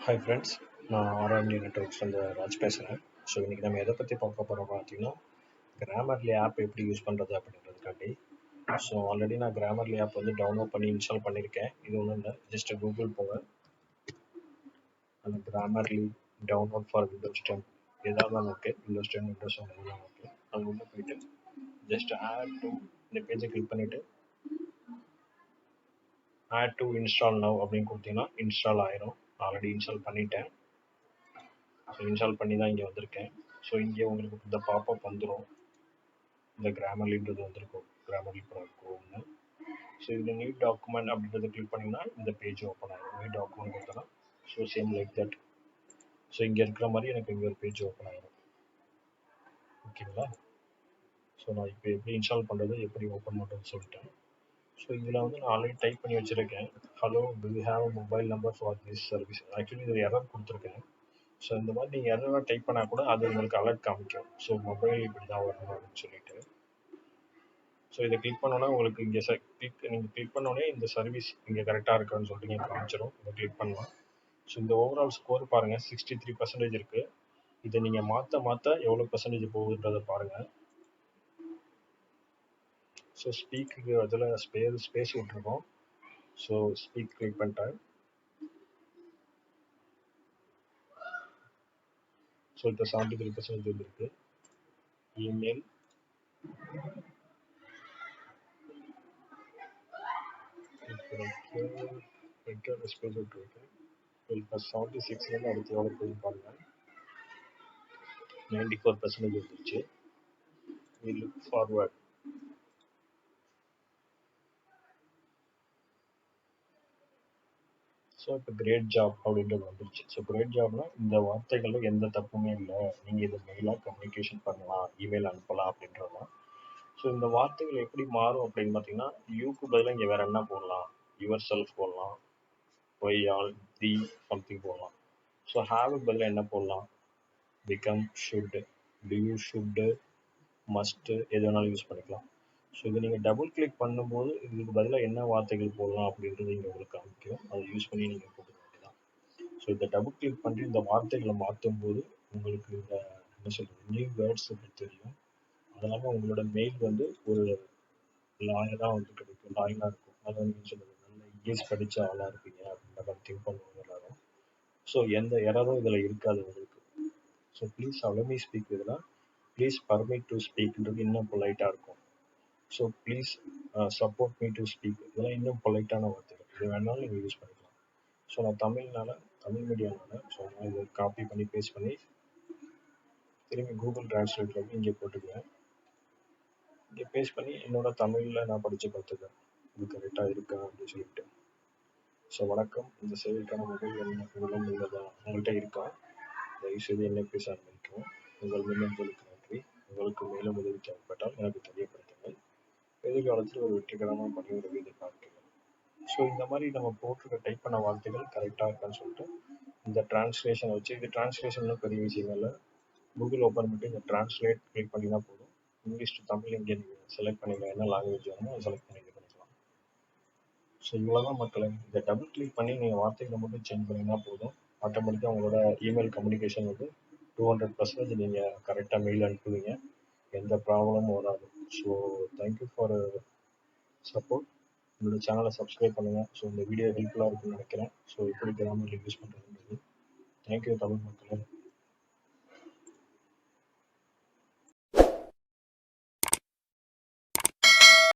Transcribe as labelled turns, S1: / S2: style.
S1: Hi friends, நான் ஆர்ஆர்டி நெட்ஒர்க்ஸ்லேருந்து ராஜ் பேசுகிறேன். So இன்றைக்கி நம்ம எதை பற்றி பார்க்க போகிறோம் பார்த்தீங்கன்னா, கிராமர்லி ஆப் எப்படி யூஸ் பண்ணுறது அப்படின்றதுக்காண்டி. ஸோ ஆல்ரெடி நான் கிராமர்லி ஆப் வந்து டவுன்லோட் பண்ணி இன்ஸ்டால் பண்ணியிருக்கேன். இது ஒன்றும் இல்லை, ஜஸ்ட் கூகுள் போங்க, அந்த கிராமர்லி டவுன்லோட் ஃபார் விண்டோஸ் 10 எதாவது ஓகே, விண்டோஸ் 10 விண்டோஸ் 1 எல்லாம் ஓகே. அது உள்ளே போயிட்டு ஜஸ்ட் ஆட் டு இந்த பேஜை கிளிக் பண்ணிவிட்டு ஆட் டு இன்ஸ்டால் நவ் அப்படின்னு கொடுத்தீங்கன்னா இன்ஸ்டால் ஆயிரும். ஆல்ரெடி இன்ஸ்டால் பண்ணிட்டேன். ஸோ இன்ஸ்டால் பண்ணி தான் இங்கே வந்திருக்கேன். ஸோ இங்கே உங்களுக்கு இந்த பாப்அப் வந்துடும், இந்த கிராமர்லின்றது வந்திருக்கும், கிராமர்லி ப்ரோ ஒன்று. ஸோ இதில் நியூ டாக்குமெண்ட் அப்படின்றத கிளிக் பண்ணிங்கன்னா இந்த பேஜ் ஓப்பன் ஆகிடும். நியூ டாக்குமெண்ட் கொடுத்தனா so same like that. So இங்கே இருக்கிற மாதிரி எனக்கு இங்கே ஒரு பேஜ் ஓப்பன் ஆகிடும். ஓகேங்களா? ஸோ நான் இப்போ எப்படி இன்ஸ்டால் பண்ணுறது, எப்படி ஓப்பன் பண்ணுறதுன்னு சொல்லிட்டேன். ஸோ இதில் வந்து நான் ஆல்ரெடி டைப் பண்ணி வச்சுருக்கேன், hello to you have mobile number for this service. Actually இதில் எரர் கொடுத்துருக்கேன். ஸோ இந்த மாதிரி நீங்கள் எரராக டைப் பண்ணால் கூட அது உங்களுக்கு அலர்ட் காமிக்கும். ஸோ மொபைல் இப்படி தான் வரணும் அப்படின்னு சொல்லிட்டு. ஸோ இதை கிளிக் பண்ணோன்னா உங்களுக்கு இங்கே நீங்கள் கிளிக் பண்ணோடனே இந்த சர்வீஸ் இங்கே கரெக்டாக இருக்கான்னு சொல்லிட்டு நீங்கள் காமிச்சிடும். இதை கிளிக் பண்ணலாம். ஸோ இந்த ஓவரால் ஸ்கோர் பாருங்கள், 63% இருக்குது. இதை நீங்கள் மாற்ற எவ்வளோ பர்சன்டேஜ் போகுதுன்றதை பாருங்கள். ஸோ ஸ்பீக்கு அதில் ஸ்பேஸ் விட்டுருக்கோம். ஸோ ஸ்பீக் கிளிக் பண்ணிட்டேன். ஸோ இப்போ 73% வந்துருக்கு. இமெயில் ஸ்பேஸ் விட்டுருக்கேன். இப்போ 76 அடுத்து எவ்வளோ போகுதுன்னு பாருங்கள், 94% வந்துருச்சு. we look forward. ஸோ இப்போ கிரேட் ஜாப் அப்படின்றது வந்துருச்சு. ஸோ கிரேட் ஜாப்னா இந்த வார்த்தைகளில் எந்த தப்புமே இல்லை, நீங்கள் இதை மெயிலாக கம்யூனிகேஷன் பண்ணலாம், இமெயில் அனுப்பலாம் அப்படின்றதான். ஸோ இந்த வார்த்தைகள் எப்படி மாறும் அப்படின்னு பார்த்தீங்கன்னா, யூக்கு பதிலாக இங்கே வேறு என்ன போடலாம், யுவர் செல்ஃப் போடலாம், ஒய் ஆல், தி சம்திங் போடலாம். ஸோ ஹேவுக்கு பதிலாக என்ன போடலாம், become, should, to you, should, must, எது வேணாலும் யூஸ் பண்ணிக்கலாம். ஸோ இதை நீங்கள் டபுள் கிளிக் பண்ணும்போது இதுக்கு பதிலாக என்ன வார்த்தைகள் போடலாம் அப்படின்றது இங்கே உங்களுக்கு காமிக்கும். அதை யூஸ் பண்ணி நீங்கள் போட்டுக்க வேண்டியதான். ஸோ இதை டபுள் கிளிக் பண்ணி இந்த வார்த்தைகளை மாற்றும் போது உங்களுக்கு இந்த என்ன சொல்கிறது, நியூ வேர்ட்ஸ் அப்படி தெரியும். அதனால் உங்களோட மெயில் வந்து ஒரு லாயராக வந்து கிடைக்கும், லாயலாக இருக்கும். அதை நீங்கள் சொல்லுங்கள், நல்ல இங்கிலீஷ் படித்த ஆளாக இருப்பீங்க அப்படின்ற மாதிரி திங்க் பண்ணுவாங்க எல்லாரும். ஸோ எந்த எரரும் இதில் இருக்காது உங்களுக்கு. So please allow me speak, இதில் ப்ளீஸ் பர்மிட் டு ஸ்பீக்ன்றது இன்னும் பொலைட்டாக இருக்கும். So please support me to speak, இதெல்லாம் இன்னும் பொலைட்டான வார்த்தைகள். இது வேணாலும் நீங்கள் யூஸ் பண்ணிக்கலாம். ஸோ நான் தமிழ் மீடியம்னால ஸோ நான் இதை காப்பி பண்ணி பேஸ்ட் பண்ணி திரும்பி கூகுள் டிரான்ஸ்லேட்டர் வந்து இங்கே போட்டுக்குவேன். இங்கே பேஸ்ட் பண்ணி என்னோட தமிழில் நான் படித்து பார்த்துக்கேன் இது கரெக்டாக இருக்கா அப்படின்னு சொல்லிட்டு. ஸோ வணக்கம், இந்த சேவைக்கான மொபைல் எண்ணம் உள்ளதா, உங்கள்கிட்ட இருக்கா, தயவுசெய்து என்னை பேச அனுமதிக்கவும். உங்கள் மின்னஞ்சலுக்கு நன்றி. உங்களுக்கு மேலும் உதவி தேவைப்பட்டால் எனக்கு தெரியப்படுத்துங்கள். எதிர்காலத்தில் ஒரு வெற்றிகரமான பணியுறவை எதிர்பார்க்கிறேன். ஸோ இந்த மாதிரி நம்ம போட்டிருக்க டைப் பண்ண வார்த்தைகள் கரெக்டாக இருக்கான்னு சொல்லிட்டு இந்த டிரான்ஸ்லேஷனை வச்சு, இது டிரான்ஸ்லேஷன்லாம் பெரிய விஷயம் இல்லை, கூகுள் ஓப்பன் பண்ணிட்டு இந்த டிரான்ஸ்லேட் கிளிக் பண்ணினா போதும். இங்கிலீஷ் டு தமிழ் இங்கே நீங்கள் செலக்ட் பண்ணிக்கலாம், என்ன லாங்குவேஜ் வேணுமோ அதை செலக்ட் பண்ணி இது பண்ணிக்கலாம். ஸோ இவ்வளோதான் மக்களை. இதை டபுள் கிளிக் பண்ணி நீங்கள் வார்த்தைகளை மட்டும் சேஞ்ச் பண்ணிங்கன்னா போதும். ஆட்டோமேட்டிக்காக உங்களோட இமெயில் கம்யூனிகேஷன் வந்து 200% நீங்கள் கரெக்டாக மெயில் அனுப்புவீங்க, எந்த ப்ராப்ளமும் வராது. So thank you for support. என்னோட சேனலை சப்ஸ்கிரைப் பண்ணுங்கள். ஸோ இந்த வீடியோ ஹெல்ப்ஃபுல்லாக இருக்குன்னு நினைக்கிறேன். ஸோ எப்படி கிராமர்லி யூஸ் பண்ணுறதுன்றது. தேங்க்யூ தமிழ் மக்களே.